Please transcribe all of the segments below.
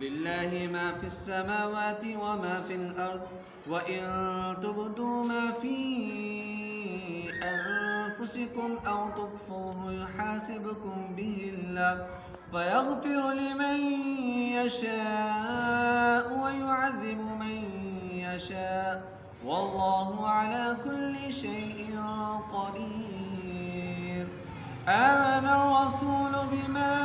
لله ما في السماوات وما في الأرض وإن تبدوا ما في أنفسكم أو تخفوه يحاسبكم به الله فيغفر لمن يشاء ويعذب من يشاء والله على كل شيء قدير. آمن الرسول بما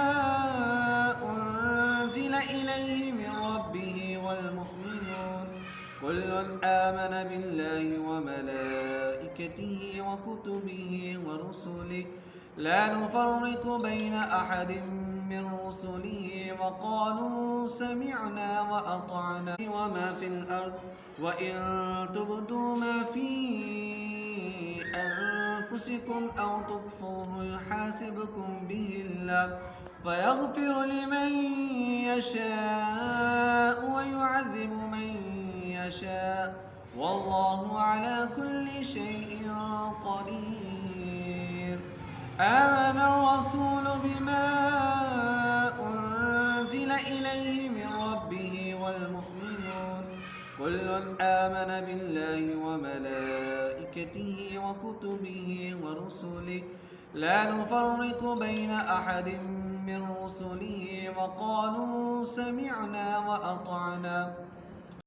أنزل إليه من ربه والمؤمنون كل آمن بالله وملائكته وكتبه ورسله لا نفرق بين أحد من رسله وقالوا سمعنا وأطعنا. وما في الأرض وإن تبدوا ما في أنفسكم أو تخفوه يحاسبكم به الله فيغفر لمن يشاء ويعذب من يشاء والله على كل شيء قدير. آمن الرسول بما أنزل إليه من ربه والمؤمنون كل آمن بالله وملائكته وكتبه ورسله لا نفرق بين أحد من رسله وقالوا سمعنا وأطعنا